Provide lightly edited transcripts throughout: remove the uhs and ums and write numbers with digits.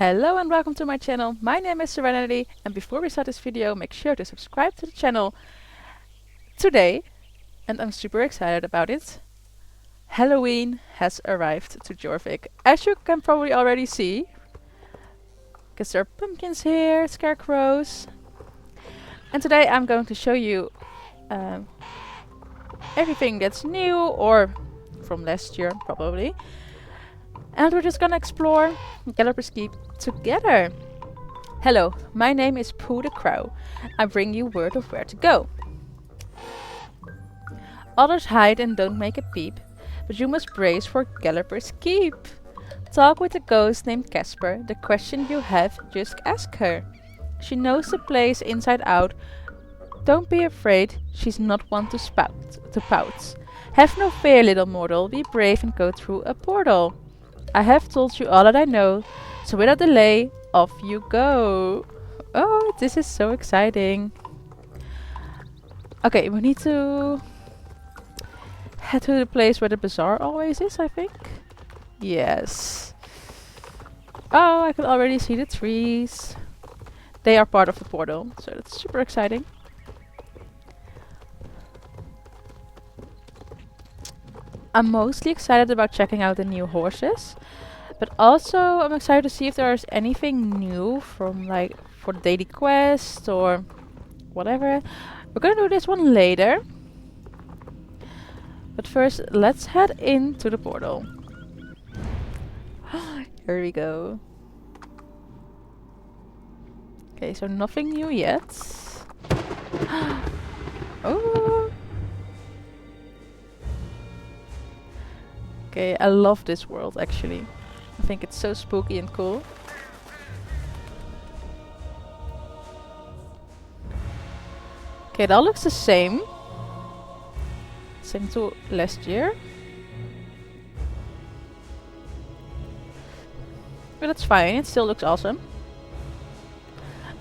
Hello and welcome to my channel. My name is Serenity, and before we start this video, make sure to subscribe to the channel today, and I'm super excited about it. Halloween has arrived to Jorvik, as you can probably already see, because there are pumpkins here, scarecrows, and today I'm going to show you everything that's new, or from last year probably. And we're just gonna explore Galloper's Keep together. Hello, my name is Pooh the Crow. I bring you word of where to go. Others hide and don't make a peep, but you must brace for Galloper's Keep. Talk with a ghost named Casper. The question you have, just ask her. She knows the place inside out. Don't be afraid, she's not one to pout. Have no fear, little mortal. Be brave and go through a portal. I have told you all that I know, so without delay, off you go. Oh, this is so exciting. Okay, we need to head to the place where the bazaar always is, I think. Yes. Oh, I can already see the trees. They are part of the portal, so that's super exciting. I'm mostly excited about checking out the new horses, but also I'm excited to see if there's anything new from for the daily quest or whatever. We're gonna do this one later. But first, let's head into the portal. Here we go. Okay, so nothing new yet. Oh! Okay, I love this world actually. I think it's so spooky and cool. Okay, that looks the same. Same to last year. But that's fine, it still looks awesome.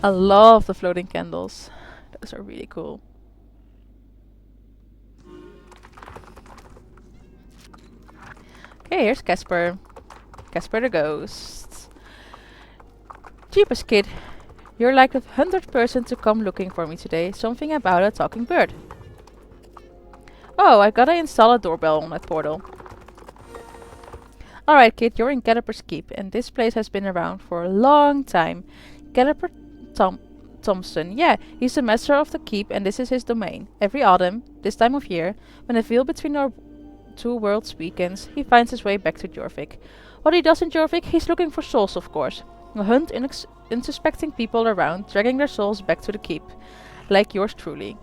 I love the floating candles. Those are really cool. Okay, here's Casper. Casper the ghost. Jeepers kid, you're like the 100th person to come looking for me today. Something about a talking bird. Oh, I gotta install a doorbell on that portal. Alright kid, you're in Galloper's Keep, and this place has been around for a long time. Galloper Thompson, yeah, he's the master of the keep and this is his domain. Every autumn, this time of year, when the veil between our two worlds weakens, he finds his way back to Jorvik. What he does in Jorvik, he's looking for souls, of course. He'll hunt unsuspecting people around, dragging their souls back to the keep. Like yours truly.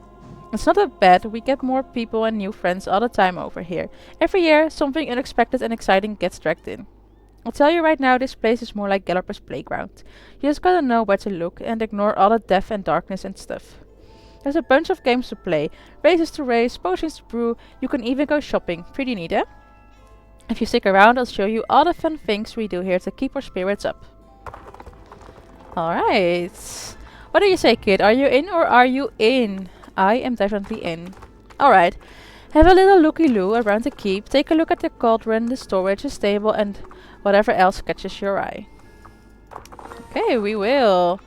It's not that bad, we get more people and new friends all the time over here. Every year, something unexpected and exciting gets dragged in. I'll tell you right now, this place is more like Galloper's playground. You just gotta know where to look and ignore all the death and darkness and stuff. There's a bunch of games to play, races to race, potions to brew, you can even go shopping. Pretty neat, eh? If you stick around, I'll show you all the fun things we do here to keep our spirits up. Alright. What do you say, kid? Are you in or are you in? I am definitely in. Alright. Have a little looky-loo around the keep, take a look at the cauldron, the storage, the stable, and whatever else catches your eye. Okay, we will.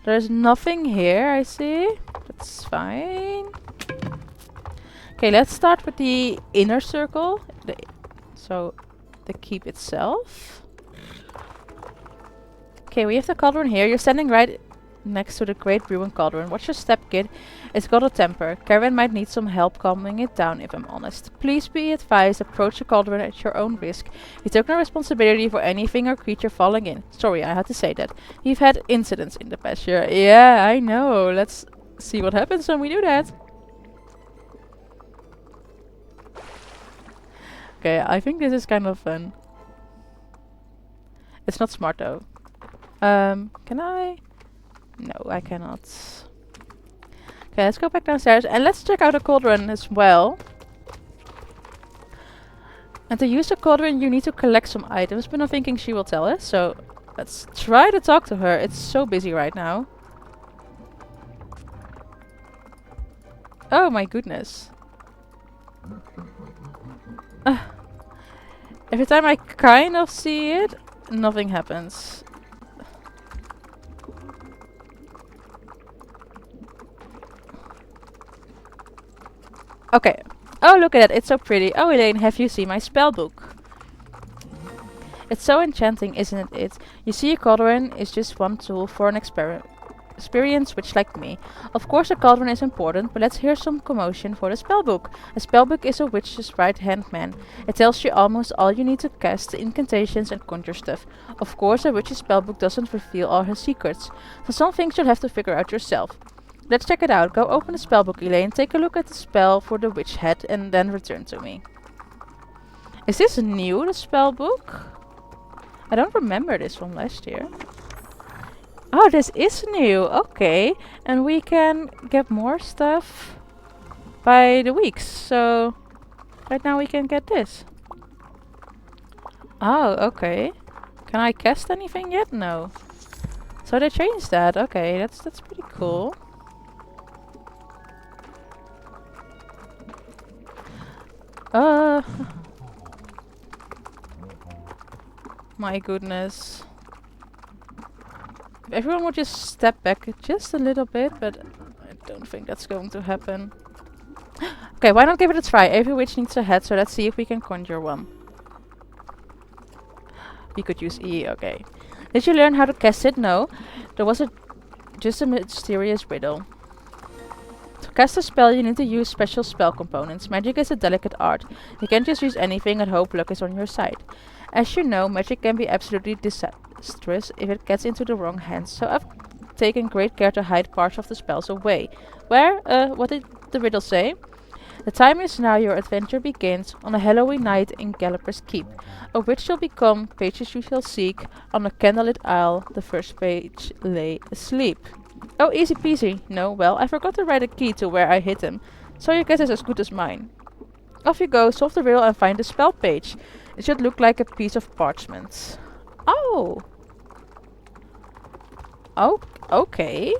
There's nothing here, I see. That's fine. Okay, let's start with the inner circle. So, the keep itself. Okay, we have the cauldron here. You're standing right next to the great brewing cauldron. Watch your step, kid. It's got a temper. Karen might need some help calming it down, if I'm honest. Please be advised, approach the cauldron at your own risk. We took no responsibility for anything or creature falling in. Sorry, I had to say that. We've had incidents in the past year. Yeah, I know. Let's see what happens when we do that. Okay, I think this is kind of fun. It's not smart though. Can I? No, I cannot. Okay, let's go back downstairs and let's check out the cauldron as well. And to use the cauldron you need to collect some items, but I'm thinking she will tell us, so let's try to talk to her. It's so busy right now. Oh my goodness. Every time I kind of see it, nothing happens. Okay. Oh, look at that. It's so pretty. Oh, Elaine, have you seen my spell book? It's so enchanting, isn't it? You see, a cauldron is just one tool for an experience witch like me. Of course, a cauldron is important, but let's hear some commotion for the spellbook. A spellbook is a witch's right-hand man. It tells you almost all you need to cast the incantations and conjure stuff. Of course, a witch's spellbook doesn't reveal all her secrets, so some things you'll have to figure out yourself. Let's check it out. Go open the spellbook, Elaine, take a look at the spell for the witch head, and then return to me. Is this new, the spellbook? I don't remember this from last year. Oh, this is new. Okay. And we can get more stuff by the weeks. So right now we can get this. Oh, okay. Can I cast anything yet? No. So they changed that. Okay, that's pretty cool. My goodness. If everyone would just step back just a little bit, but I don't think that's going to happen. Okay, why not give it a try? Every witch needs a head, so let's see if we can conjure one. We could use E, okay. Did you learn how to cast it? No. There was just a mysterious riddle. To cast a spell, you need to use special spell components. Magic is a delicate art. You can't just use anything and hope luck is on your side. As you know, magic can be absolutely disastrous if it gets into the wrong hands, so I've taken great care to hide parts of the spells away. Where? What did the riddle say? The time is now, your adventure begins. On a Halloween night in Galloper's Keep. A witch shall become, pages you shall seek. On a candlelit isle, the first page lay asleep. Oh, easy peasy. No, well, I forgot to write a key to where I hid him, so your guess is as good as mine. Off you go, solve the riddle and find the spell page. It should look like a piece of parchment. Oh! Oh, okay.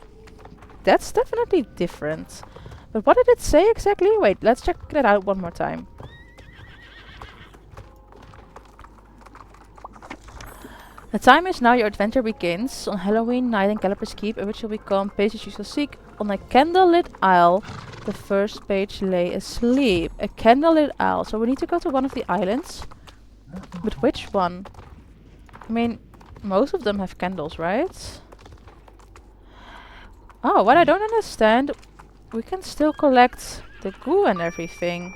That's definitely different. But what did it say exactly? Wait, let's check that out one more time. The time is now, your adventure begins. On Halloween night in Galloper's Keep, a witch will become, pages you shall seek. On a candlelit isle, the first page lay asleep. A candlelit isle. So we need to go to one of the islands. But which one? I mean, most of them have candles, right? Oh, what I don't understand, we can still collect the goo and everything.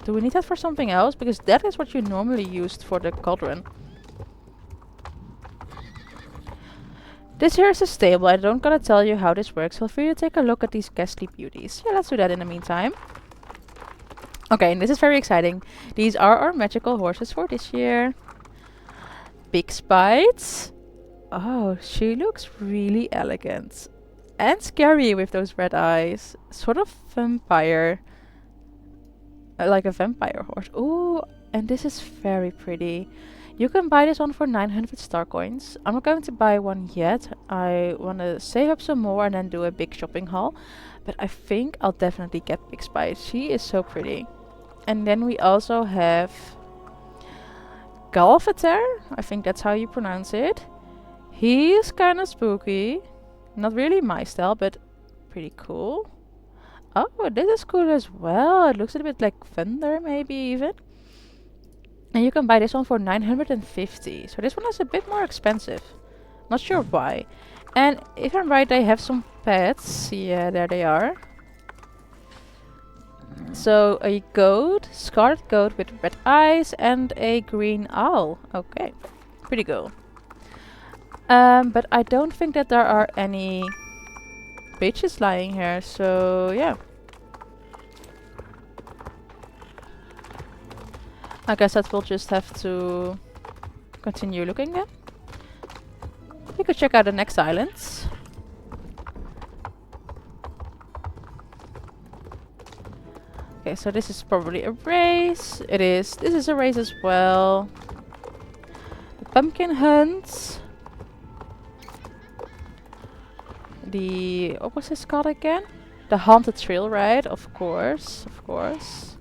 Do we need that for something else? Because that is what you normally used for the cauldron. This here is a stable. I don't gotta tell you how this works. Feel free to take a look at these ghastly beauties. Yeah, let's do that in the meantime. Okay, and this is very exciting. These are our magical horses for this year. Big Spite. Oh, she looks really elegant. And scary with those red eyes. Sort of vampire. Like a vampire horse. Ooh, and this is very pretty. You can buy this one for 900 star coins. I'm not going to buy one yet. I want to save up some more and then do a big shopping haul. But I think I'll definitely get Big Spite. She is so pretty. And then we also have Galvater. I think that's how you pronounce it. He is kind of spooky. Not really my style, but pretty cool. Oh, this is cool as well. It looks a bit like Thunder, maybe even. And you can buy this one for 950. So this one is a bit more expensive. Not sure why. And if I'm right, they have some pets. Yeah, there they are. So a goat, scarlet goat with red eyes, and a green owl. Okay, pretty cool. But I don't think that there are any pages lying here, so yeah. I guess that we'll just have to continue looking then. We could check out the next islands. Okay, so this is probably a race. It is. This is a race as well. The pumpkin hunt. The... what was this called again? The haunted trail ride, of course. Of course.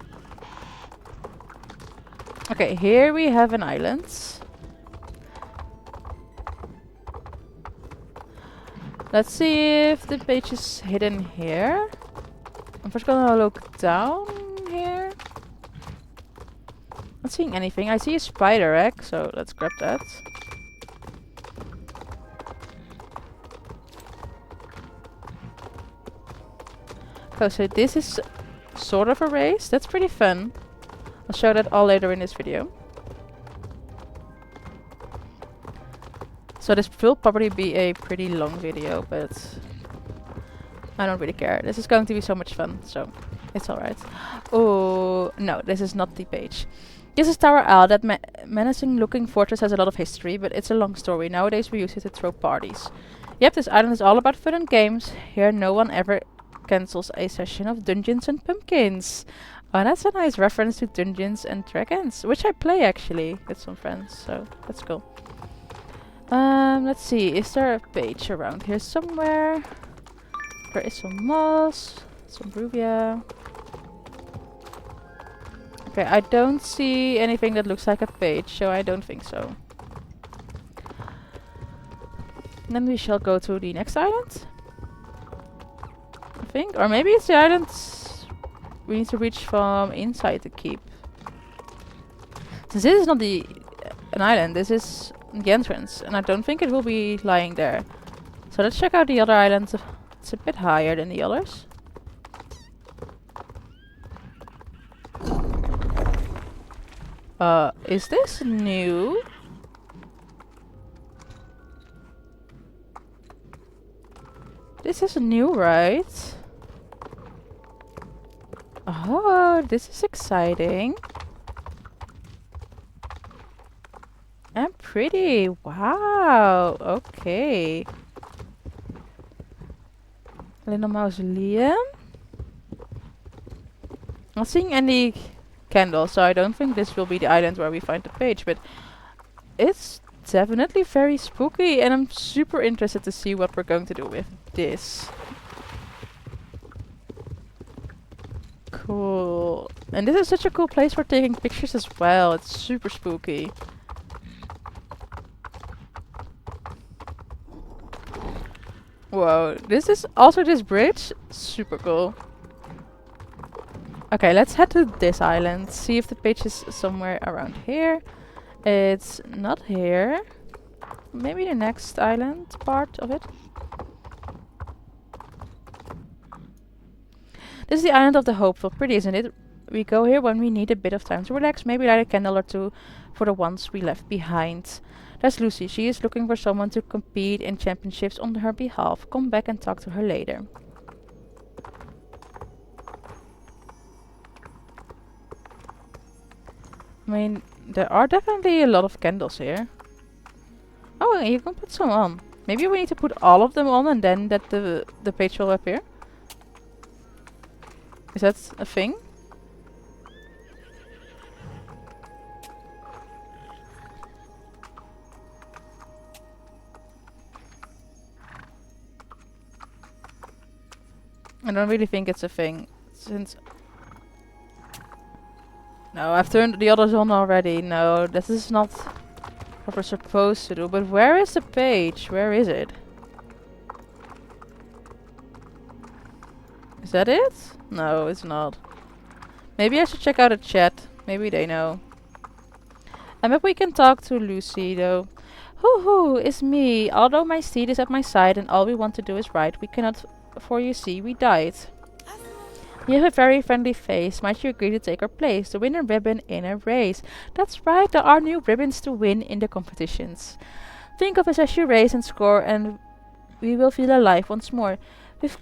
Okay, here we have an island. Let's see if the page is hidden here. I'm first gonna look down here. Not seeing anything. I see a spider egg, so let's grab that. Oh, so this is sort of a race. That's pretty fun. I'll show that all later in this video. So this will probably be a pretty long video, but I don't really care. This is going to be so much fun, so it's alright. Oh, no, this is not the page. This is Tower Isle. That menacing looking fortress has a lot of history, but it's a long story. Nowadays we use it to throw parties. Yep, this island is all about fun and games. Here no one ever cancels a session of Dungeons and Pumpkins. Oh, that's a nice reference to Dungeons and Dragons, which I play actually with some friends, so that's cool. Let's see, is there a page around here somewhere? There is some moss, some rubia. Okay, I don't see anything that looks like a page, so I don't think so. Then we shall go to the next island. I think, or maybe it's the island we need to reach from inside the keep. Since this is not an island, this is the entrance, and I don't think it will be lying there. So let's check out the other islands. It's a bit higher than the others. Is this new? This is new, right? Oh, this is exciting. And pretty. Wow. Okay. Little mausoleum. Not seeing any candles, so I don't think this will be the island where we find the page, but it's definitely very spooky, and I'm super interested to see what we're going to do with this. Cool. And this is such a cool place for taking pictures as well. It's super spooky. Whoa, this is also this bridge. Super cool. Okay, let's head to this island. See if the page is somewhere around here. It's not here. Maybe the next island part of it. This is the island of the hopeful. Pretty, isn't it? We go here when we need a bit of time to relax. Maybe light a candle or two for the ones we left behind. There's Lucy. She is looking for someone to compete in championships on her behalf. Come back and talk to her later. I mean, there are definitely a lot of candles here. Oh, you can put some on. Maybe we need to put all of them on and then that the page will appear. Is that a thing? I don't really think it's a thing, since... No, I've turned the others on already. No, this is not what we're supposed to do. But where is the page? Where is it? Is that it? No, it's not. Maybe I should check out a chat. Maybe they know. I bet we can talk to Lucy, though. Hoo-hoo, it's me. Although my steed is at my side and all we want to do is right, we cannot, for you see, we died. You have a very friendly face. Might you agree to take our place? The winner ribbon in a race. That's right, there are new ribbons to win in the competitions. Think of us as you race and score and we will feel alive once more. With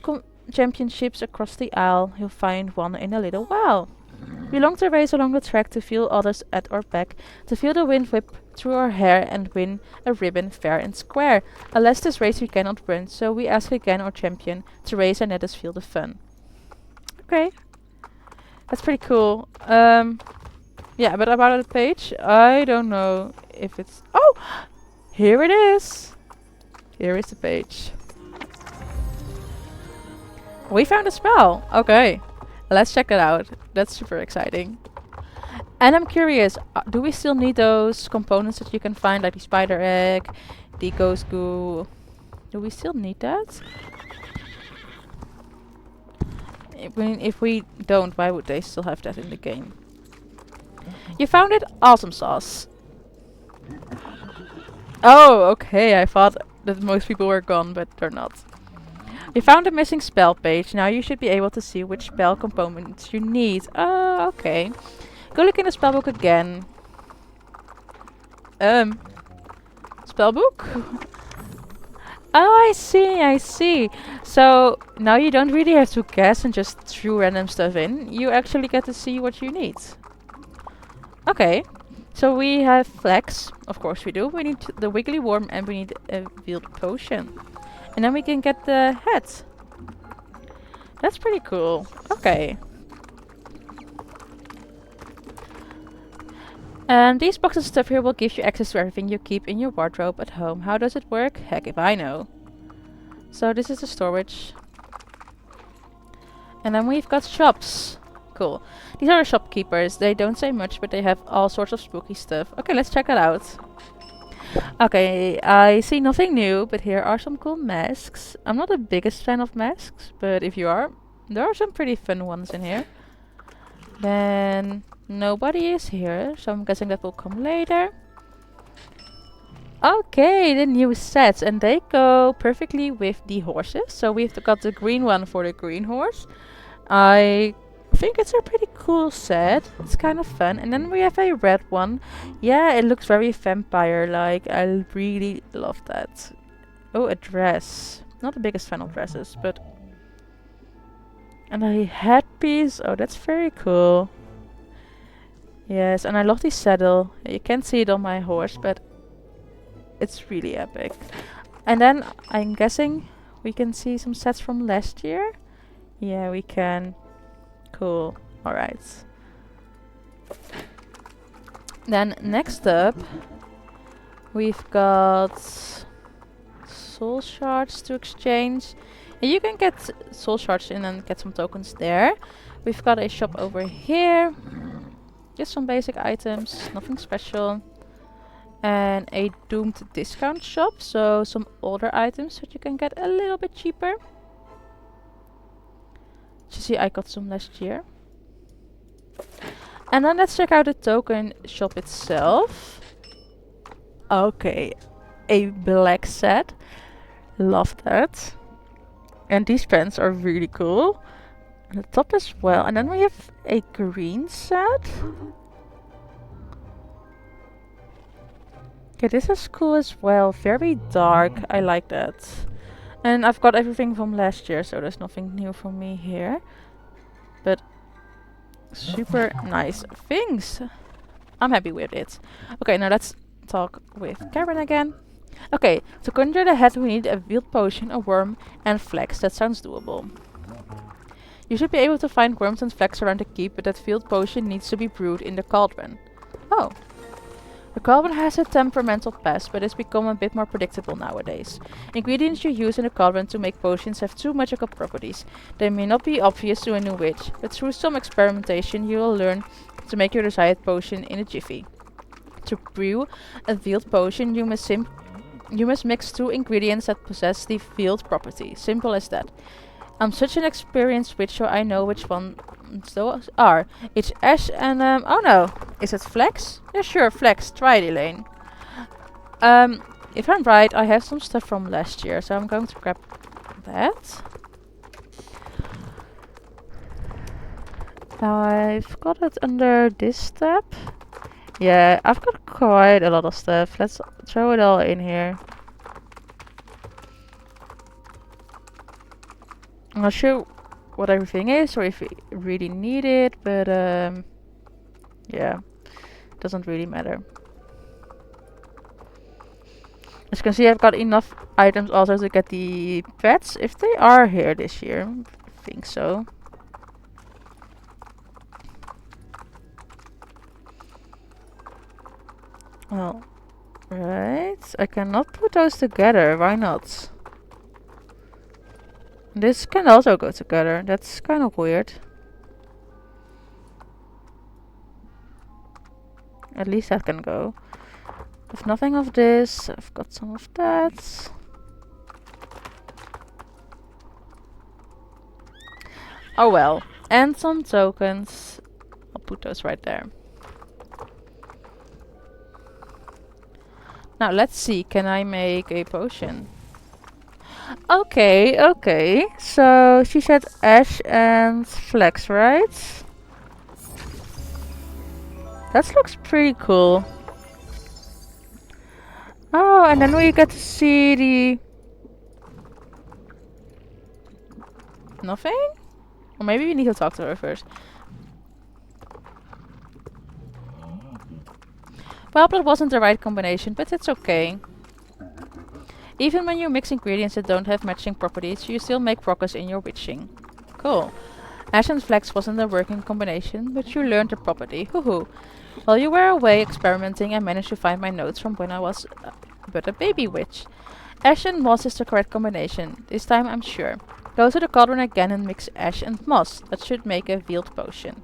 championships across the aisle, you'll find one in a little while. We long to race along the track to feel others at our back, to feel the wind whip through our hair and win a ribbon fair and square. Alas, this race we cannot run, so we ask again our champion to race and let us feel the fun. Okay, that's pretty cool. Yeah, but about the page, I don't know if it's... Oh! Here it is! Here is the page. We found a spell! Okay, let's check it out. That's super exciting. And I'm curious, do we still need those components that you can find, like the spider egg, the ghost goo? Do we still need that? if we don't, why would they still have that in the game? You found it? Awesome sauce. Oh, okay, I thought that most people were gone, but they're not. You found a missing spell page. Now you should be able to see which spell components you need. Oh, okay. Go look in the spellbook again. Spellbook? Oh, I see, I see. So now you don't really have to guess and just throw random stuff in. You actually get to see what you need. Okay. So we have flax. Of course we do. We need the wiggly worm and we need a wield potion. And then we can get the hat. That's pretty cool. Okay. And these boxes of stuff here will give you access to everything you keep in your wardrobe at home. How does it work? Heck if I know. So this is the storage. And then we've got shops. Cool. These are the shopkeepers. They don't say much, but they have all sorts of spooky stuff. Okay, let's check it out. Okay, I see nothing new, but here are some cool masks. I'm not the biggest fan of masks, but if you are, there are some pretty fun ones in here. Then nobody is here, so I'm guessing that will come later. Okay, the new sets, and they go perfectly with the horses. So we've got the green one for the green horse. I think it's a pretty cool set. It's kind of fun. And then we have a red one. Yeah, it looks very vampire-like. I really love that. Oh, a dress. Not the biggest fan of dresses, but... And a headpiece. Oh, that's very cool. Yes, and I love the saddle. You can't see it on my horse, but it's really epic. And then I'm guessing we can see some sets from last year. Yeah, we can. Cool. Alright. Then next up, we've got soul shards to exchange. And you can get soul shards in and get some tokens there. We've got a shop over here. Just some basic items, nothing special. And a doomed discount shop, so some older items that you can get a little bit cheaper. You see, I got some last year. And then let's check out the token shop itself. Okay, a black set. Love that. And these pants are really cool. And the top as well. And then we have a green set. Okay, this is cool as well. Very dark. I like that. And I've got everything from last year, so there's nothing new for me here. But super nice things. I'm happy with it. Okay, now let's talk with Karen again. Okay, to conjure the head we need a wild potion, a worm, and flax. That sounds doable. You should be able to find worms and flax around the keep, but that field potion needs to be brewed in the cauldron. Oh. The cauldron has a temperamental past, but it's become a bit more predictable nowadays. Ingredients you use in the cauldron to make potions have two magical properties. They may not be obvious to a new witch, but through some experimentation you will learn to make your desired potion in a jiffy. To brew a field potion, you must mix two ingredients that possess the field property. Simple as that. I'm such an experienced witch, so I know which one those are. It's ash and oh no, is it flax? Yeah, sure, flax. Try it, Elaine. If I'm right, I have some stuff from last year, so I'm going to grab that. I've got it under this tab. Yeah, I've got quite a lot of stuff. Let's throw it all in here. I'm not sure what everything is or if we really need it, but yeah, doesn't really matter. As you can see, I've got enough items also to get the pets, if they are here this year. I think so. Well, right. I cannot put those together. Why not? This can also go together. That's kind of weird. At least that can go. I've nothing of this. I've got some of that. Oh well. And some tokens. I'll put those right there. Now let's see, can I make a potion? Okay, okay. So she said ash and flax, right? That looks pretty cool. Oh, and then we get to see the... Nothing? Or maybe we need to talk to her first. Well, that wasn't the right combination, but it's okay. Even when you mix ingredients that don't have matching properties, you still make progress in your witching. Cool. Ash and flax wasn't a working combination, but you learned the property. Hoo-hoo. While you were away experimenting, I managed to find my notes from when I was but a baby witch. Ash and moss is the correct combination. This time I'm sure. Go to the cauldron again and mix ash and moss. That should make a veiled potion.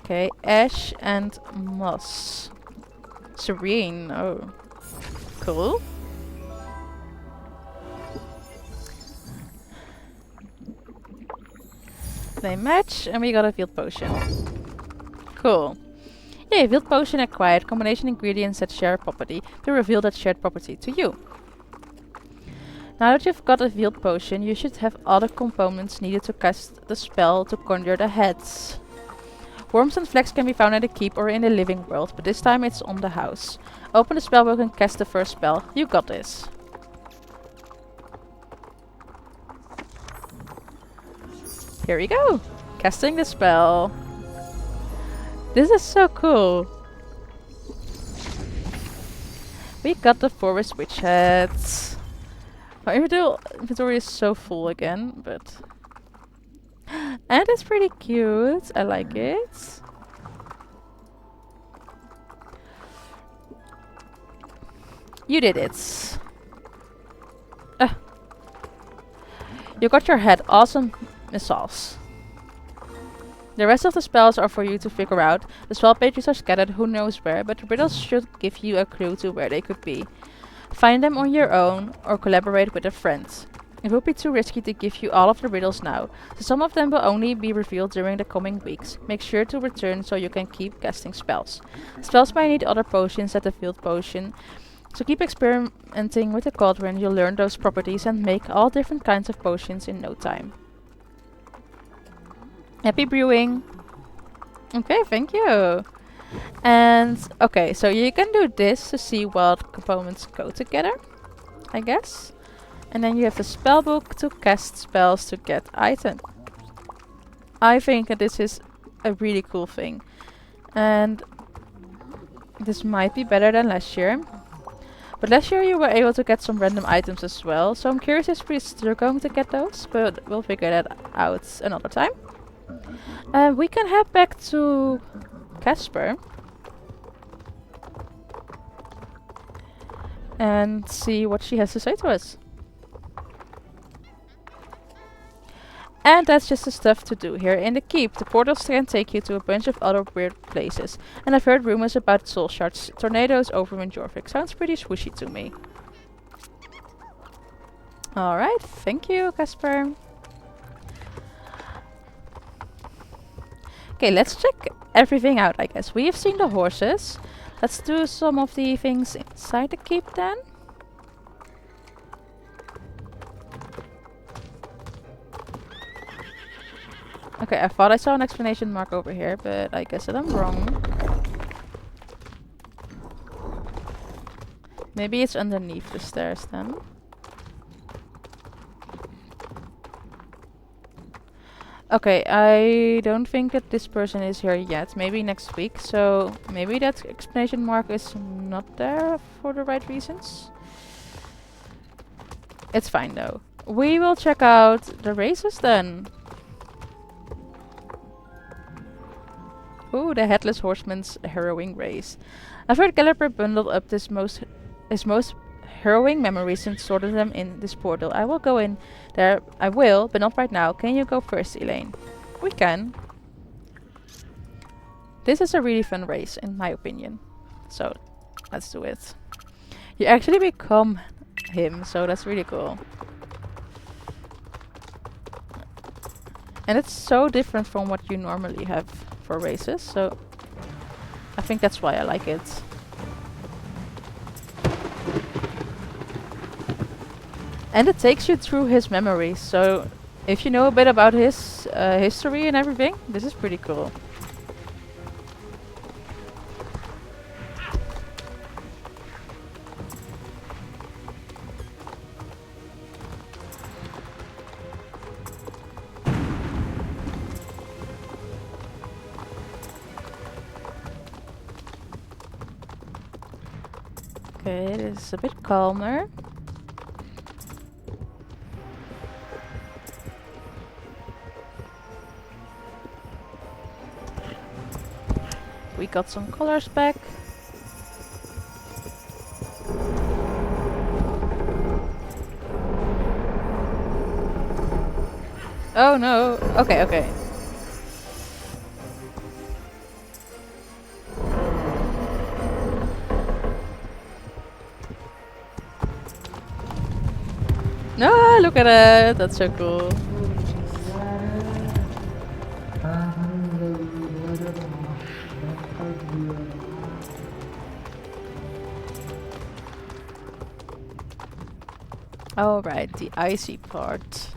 Okay, ash and moss. Serene. Oh. Cool. They match and we got a veiled potion. Cool. Yay, veiled potion acquired. Combination ingredients that share a property. To reveal that shared property to you. Now that you've got a veiled potion, you should have all the components needed to cast the spell to conjure the heads. Worms and flax can be found in the keep or in the living world, but this time it's on the house. Open the spellbook and cast the first spell. You got this. Here we go. Casting the spell. This is so cool. We got the forest witch heads. My inventory is so full again, but... And it's pretty cute. I like it. You did it. You got your head. Awesome missiles. The rest of the spells are for you to figure out. The spell pages are scattered who knows where, but the riddles should give you a clue to where they could be. Find them on your own or collaborate with a friend. It would be too risky to give you all of the riddles now, so some of them will only be revealed during the coming weeks. Make sure to return so you can keep casting spells. Spells might need other potions at the field potion, so keep experimenting with the cauldron. You'll learn those properties and make all different kinds of potions in no time. Happy brewing! Okay, thank you! And, okay, so you can do this to see what components go together, I guess. And then you have the spellbook to cast spells to get items. I think that this is a really cool thing. And this might be better than last year. But last year you were able to get some random items as well. So I'm curious if we're still going to get those. But we'll figure that out another time. We can head back to Casper. And see what she has to say to us. And that's just the stuff to do here in the keep. The portals can take you to a bunch of other weird places. And I've heard rumors about soul shards, tornadoes over in Jorvik. Sounds pretty swooshy to me. Alright, thank you, Casper. Okay, let's check everything out, I guess. We have seen the horses. Let's do some of the things inside the keep then. Okay, I thought I saw an exclamation mark over here, but I guess that I'm wrong. Maybe it's underneath the stairs then. Okay, I don't think that this person is here yet. Maybe next week, so maybe that exclamation mark is not there for the right reasons. It's fine though. We will check out the races then. Ooh, the Headless Horseman's harrowing race. I've heard Galloper bundled up his most harrowing memories and sorted them in this portal. I will go in there. I will, but not right now. Can you go first, Elaine? We can. This is a really fun race, in my opinion. So, let's do it. You actually become him, so that's really cool. And it's so different from what you normally have for races, so I think that's why I like it. And it takes you through his memories, so if you know a bit about his history and everything, this is pretty cool. Okay, it is a bit calmer. We got some colors back. Oh no. Okay, okay. No, look at that. That's so cool. Oh right, the icy part.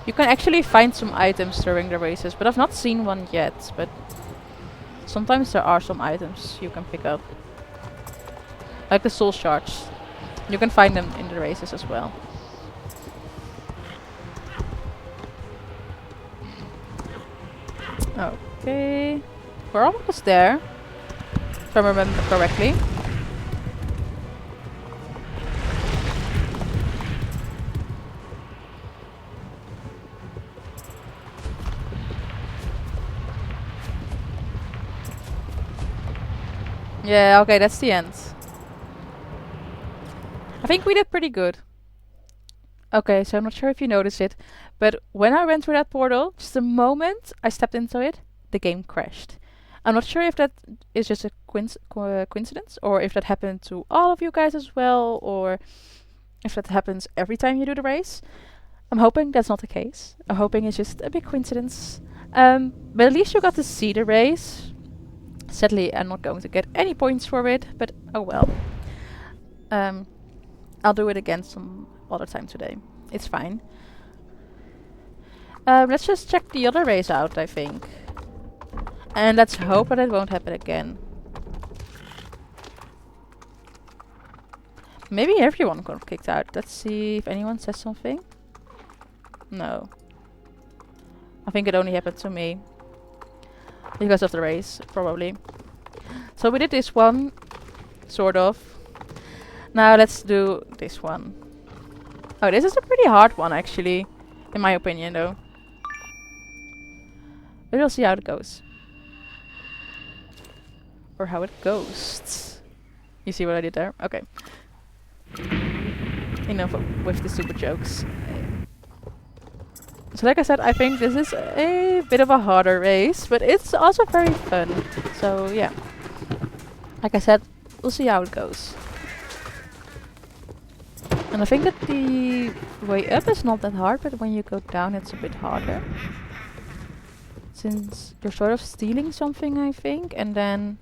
You can actually find some items during the races, but I've not seen one yet. But sometimes there are some items you can pick up. Like the soul shards. You can find them in the races as well. Okay. We're almost there. If I remember correctly. Yeah, okay, that's the end. I think we did pretty good. Okay, so I'm not sure if you noticed it, but when I went through that portal, just the moment I stepped into it, the game crashed. I'm not sure if that is just a coincidence, or if that happened to all of you guys as well, or if that happens every time you do the race. I'm hoping that's not the case. I'm hoping it's just a big coincidence. But at least you got to see the race. Sadly, I'm not going to get any points for it, but oh well. I'll do it again some other time today. It's fine. Let's just check the other race out, I think. And let's hope that it won't happen again. Maybe everyone got kicked out. Let's see if anyone says something. No. I think it only happened to me. Because of the race, probably. So we did this one, sort of. Now let's do this one. Oh, this is a pretty hard one, actually. In my opinion, though. But we'll see how it goes. Or how it goes. You see what I did there? Okay. Enough with the stupid jokes. So like I said, I think this is a bit of a harder race, but it's also very fun. So yeah. Like I said, we'll see how it goes. And I think that the way up is not that hard, but when you go down it's a bit harder. Since you're sort of stealing something, I think, and then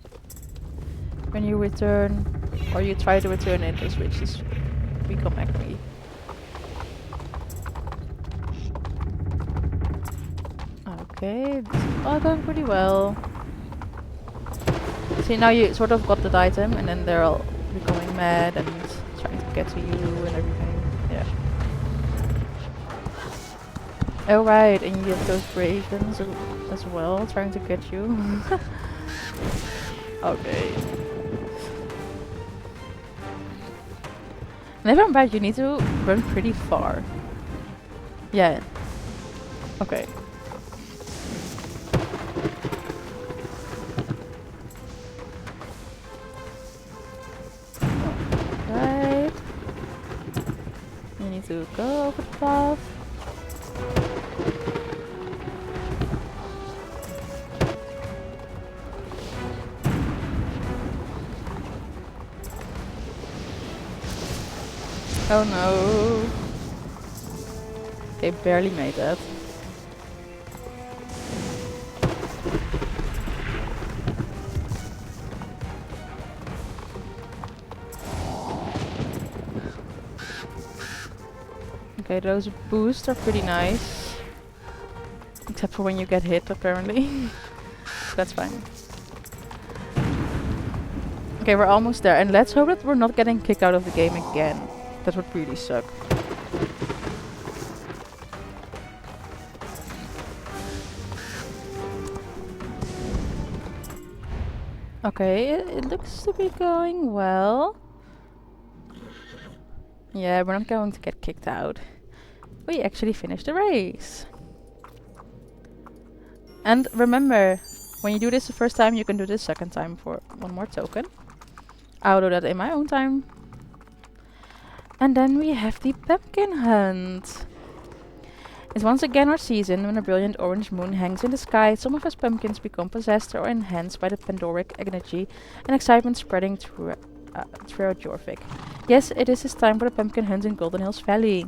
when you return, or you try to return it, the switches become angry. Okay, this is all going pretty well. See, now you sort of got that item, and then they're all becoming mad and trying to get to you and everything. Yeah. Oh right, and you have those ravens as well, trying to get you. Okay. And if I'm right, you need to run pretty far. Yeah. Okay. Right. You need to go over the path. Oh no. They barely made that. Okay, those boosts are pretty nice. Except for when you get hit, apparently. That's fine. Okay, we're almost there. And let's hope that we're not getting kicked out of the game again. That would really suck. Okay, it looks to be going well. Yeah, we're not going to get kicked out. We actually finished the race. And remember, when you do this the first time, you can do this second time for one more token. I'll do that in my own time. And then we have the pumpkin hunt. It's once again our season when a brilliant orange moon hangs in the sky. Some of us pumpkins become possessed or enhanced by the Pandoric energy and excitement spreading throughout Jorvik. Yes, it is this time for the pumpkin hunt in Golden Hills Valley.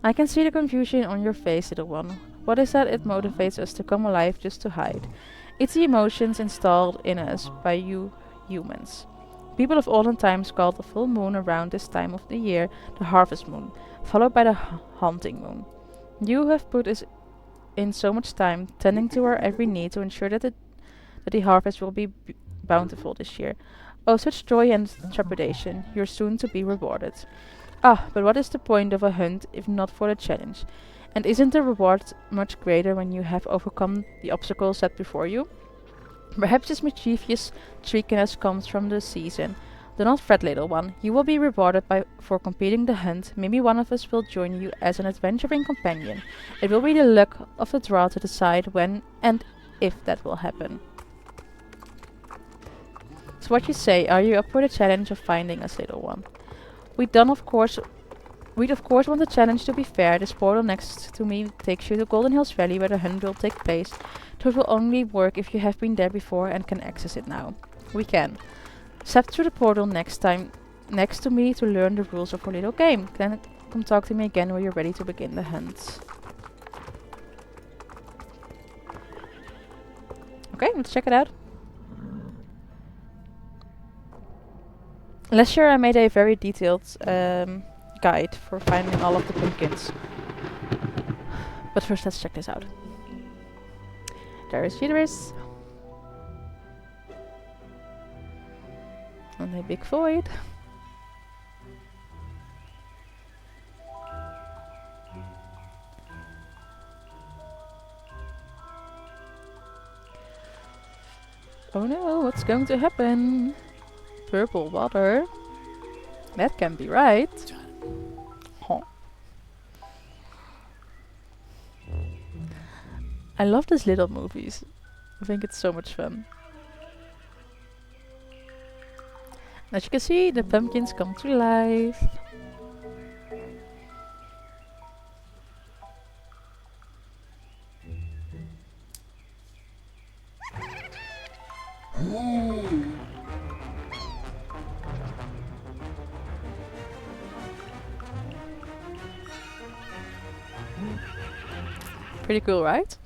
I can see the confusion on your face, little one. What is that? It motivates us to come alive just to hide. It's the emotions installed in us by you humans. People of olden times called the full moon around this time of the year the harvest moon, followed by the hunting moon. You have put us in so much time, tending to our every need to ensure that the harvest will be bountiful this year. Oh, such joy and trepidation. You're soon to be rewarded. Ah, but what is the point of a hunt if not for the challenge? And isn't the reward much greater when you have overcome the obstacles set before you? Perhaps this mischievous trickiness comes from the season. Do not fret, little one. You will be rewarded for completing the hunt. Maybe one of us will join you as an adventuring companion. It will be the luck of the draw to decide when and if that will happen. So what you say, are you up for the challenge of finding us, little one? We'd of course want the challenge to be fair. This portal next to me takes you to Golden Hills Valley where the hunt will take place. So it will only work if you have been there before and can access it now. We can. Step through the portal next to me to learn the rules of our little game. Then come talk to me again when you're ready to begin the hunt. Okay, let's check it out. Last year I made a very detailed guide for finding all of the pumpkins. But first let's check this out. There is Uterus. And a big void. Oh no, what's going to happen? Purple water. That can be right. Huh. I love these little movies. I think it's so much fun. As you can see, the pumpkins come to life. Pretty cool, right?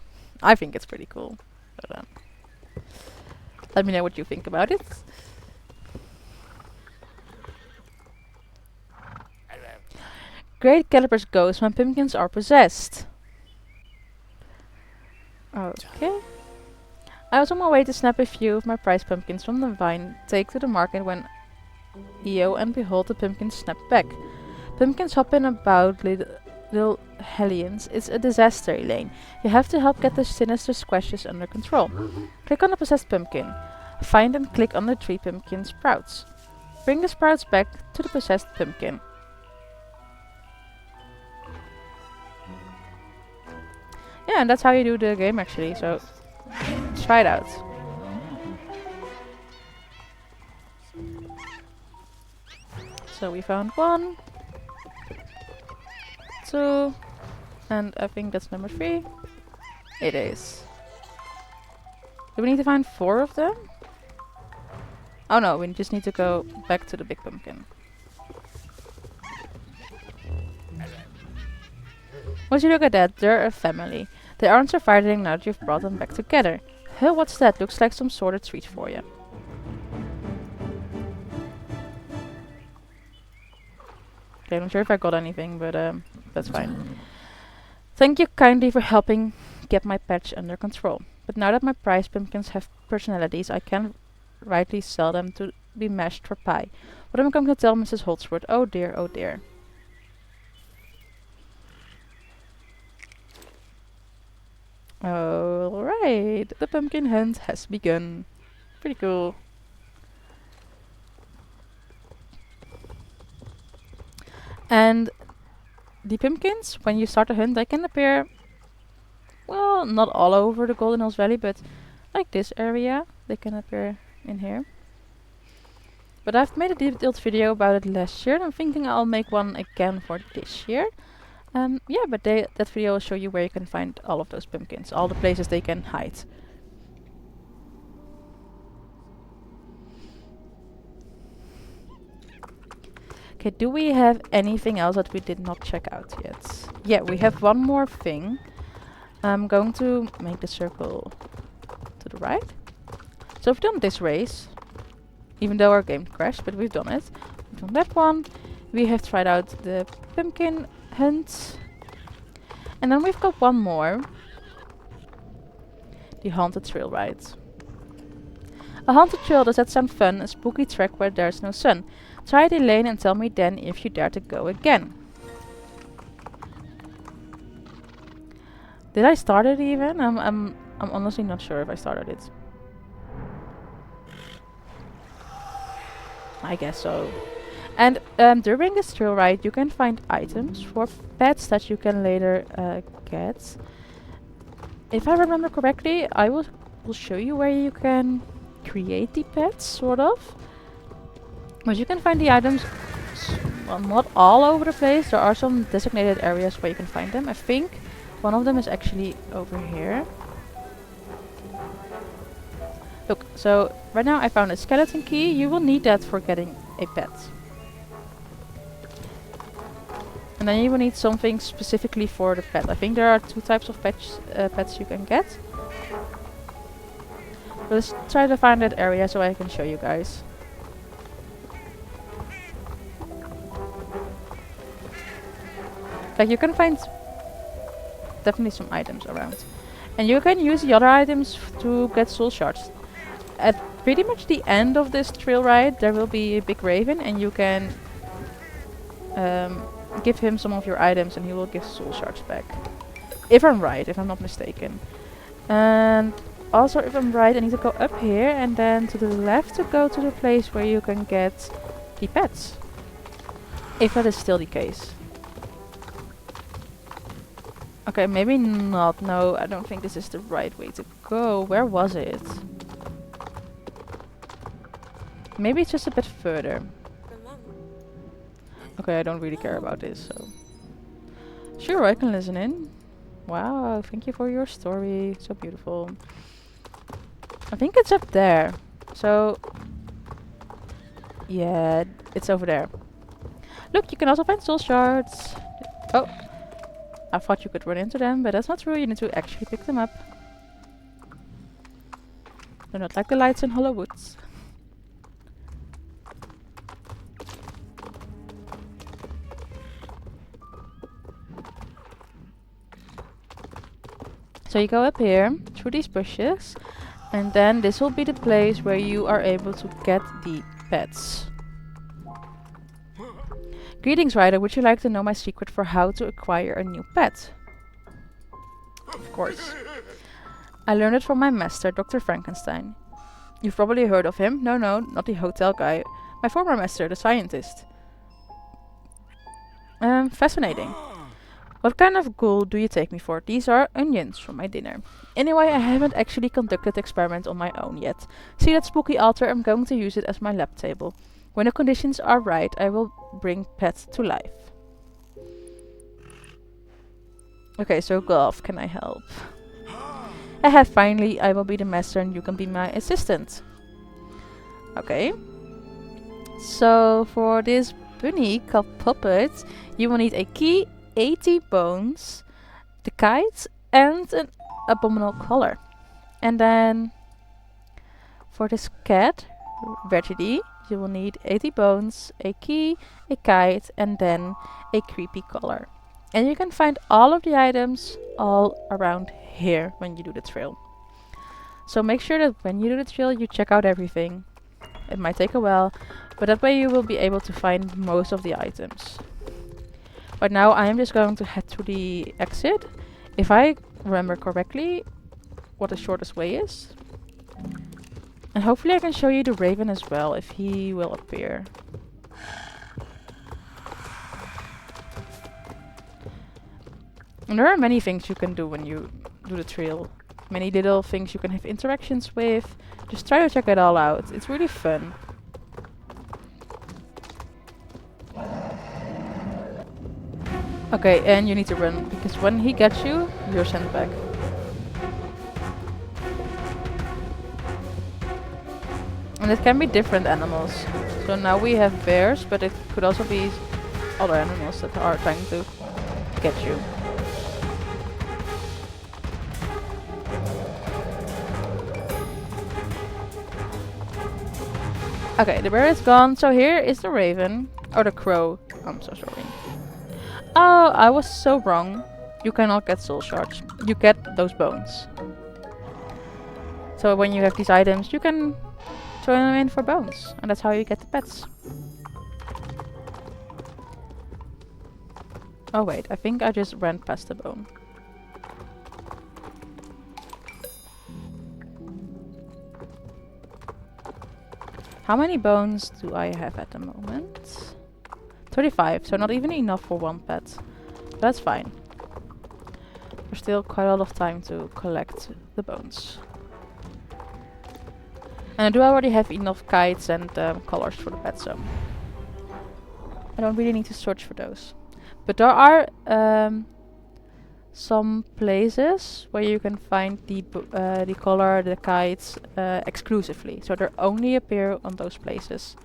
I think it's pretty cool. But, let me know what you think about it. Great calipers goes when pumpkins are possessed. Okay. I was on my way to snap a few of my prize pumpkins from the vine, take to the market when EO and behold the pumpkins snap back. Pumpkins hopping about little hellions. It's a disaster, Elaine. You have to help get the sinister squashes under control. Click on the possessed pumpkin. Find and click on the 3 pumpkin sprouts. Bring the sprouts back to the possessed pumpkin. Yeah, and that's how you do the game actually, so try it out. So we found 1, 2, and I think that's number 3. It is. Do we need to find 4 of them? Oh no, we just need to go back to the big pumpkin. Would you look at that? They're a family. They aren't surviving now that you've brought them back together. Huh, what's that? Looks like some sort of treat for you. Okay, I'm not sure if I got anything, but that's fine. Thank you kindly for helping get my patch under control. But now that my prize pumpkins have personalities, I can rightly sell them to be mashed for pie. What am I going to tell Mrs. Holdsworth? Oh dear, oh dear. Alright, the pumpkin hunt has begun. Pretty cool. And the pumpkins, when you start a hunt, they can appear, well, not all over the Golden Hills Valley, but like this area, they can appear in here. But I've made a detailed video about it last year, and I'm thinking I'll make one again for this year. Yeah, but that video will show you where you can find all of those pumpkins, all the places they can hide. Okay, do we have anything else that we did not check out yet? Yeah, we have one more thing. I'm going to make the circle to the right. So we've done this race, even though our game crashed, but we've done it. We've done that one. We have tried out the pumpkin hunt. And then we've got one more. The haunted trail ride. A haunted trail, does that sound fun? A spooky track where there's no sun. Try it, Elaine, and tell me then if you dare to go again. Did I start it even? I'm honestly not sure if I started it. I guess so. And during this trail ride, you can find items for pets that you can later get. If I remember correctly, I will show you where you can create the pets, sort of. But you can find the items, well, not all over the place. There are some designated areas where you can find them. I think one of them is actually over here. Look, so right now I found a skeleton key. You will need that for getting a pet. And then you will need something specifically for the pet. I think there are 2 types of pets you can get. But let's try to find that area so I can show you guys. Like, you can find definitely some items around. And you can use the other items to get soul shards. At pretty much the end of this trail ride, there will be a big raven, and you can give him some of your items and he will give soul shards back. If I'm right, if I'm not mistaken. And also, if I'm right, I need to go up here and then to the left to go to the place where you can get the pets. If that is still the case. Okay, maybe not. No, I don't think this is the right way to go. Where was it? Maybe it's just a bit further. Okay, I don't really care about this, so... Sure, I can listen in. Wow, thank you for your story. So beautiful. I think it's up there. So... yeah, it's over there. Look, you can also find soul shards. Oh! I thought you could run into them, but that's not true. You need to actually pick them up. They're not like the lights in Hollow Woods. So you go up here, through these bushes, and then this will be the place where you are able to get the pets. Greetings, Ryder. Would you like to know my secret for how to acquire a new pet? Of course. I learned it from my master, Dr. Frankenstein. You've probably heard of him. No, not the hotel guy. My former master, the scientist. Fascinating. What kind of ghoul do you take me for? These are onions for my dinner. Anyway, I haven't actually conducted the experiment on my own yet. See that spooky altar? I'm going to use it as my lab table. When the conditions are right, I will bring pets to life. Okay, so Golf, can I help? Finally, I will be the master and you can be my assistant. Okay. So, for this bunny called Puppet, you will need a key, 80 bones, the kite, and an abominable color. And then for this cat, Reggie, you will need 80 bones, a key, a kite, and then a creepy collar. And you can find all of the items all around here when you do the trail. So make sure that when you do the trail, you check out everything. It might take a while, but that way you will be able to find most of the items. But now I am just going to head to the exit. If I remember correctly, what the shortest way is. And hopefully I can show you the raven as well, if he will appear. And there are many things you can do when you do the trail. Many little things you can have interactions with. Just try to check it all out. It's really fun. Okay, and you need to run, because when he gets you, you're sent back. And it can be different animals. So now we have bears, but it could also be other animals that are trying to get you. Okay, the bear is gone, so here is the raven. Or the crow. I'm so sorry. Oh, I was so wrong. You cannot get soul shards. You get those bones. So when you have these items, you can throw them in for bones. And that's how you get the pets. Oh wait, I think I just ran past the bone. How many bones do I have at the moment? 35, so not even enough for one pet. That's fine. There's still quite a lot of time to collect the bones. And I do already have enough kites and collars for the pet, so I don't really need to search for those. But there are some places where you can find the collar, the kites exclusively. So they only appear on those places.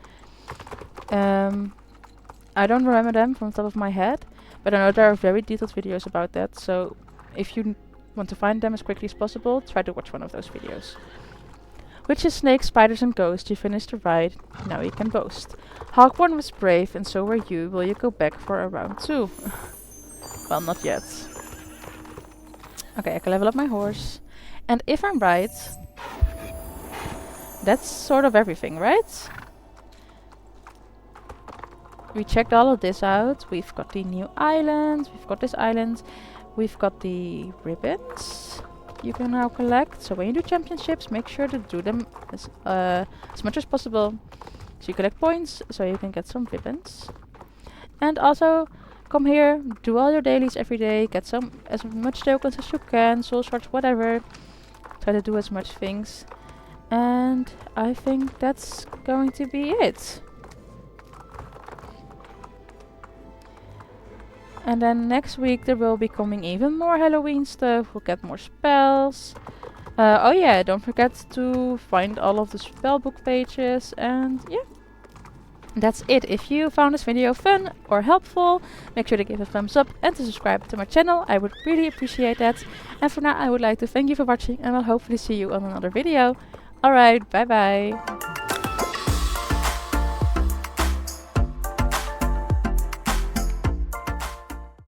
I don't remember them from the top of my head, but I know there are very detailed videos about that. So if you want to find them as quickly as possible, try to watch one of those videos. Witches, snakes, spiders and ghosts, you finished the ride, now you can boast. Hawkborn was brave and so were you, will you go back for a round 2? Well, not yet. Okay, I can level up my horse. And if I'm right, that's sort of everything, right? We checked all of this out. We've got the new island, we've got this island, we've got the ribbons you can now collect. So when you do championships, make sure to do them as much as possible. So you collect points, so you can get some ribbons. And also, come here, do all your dailies every day, get as much tokens as you can, soul shards, whatever. Try to do as much things. And I think that's going to be it. And then next week there will be coming even more Halloween stuff. We'll get more spells. Oh yeah, don't forget to find all of the spellbook pages. And yeah, that's it. If you found this video fun or helpful, make sure to give a thumbs up and to subscribe to my channel. I would really appreciate that. And for now I would like to thank you for watching and I'll hopefully see you on another video. Alright, bye bye.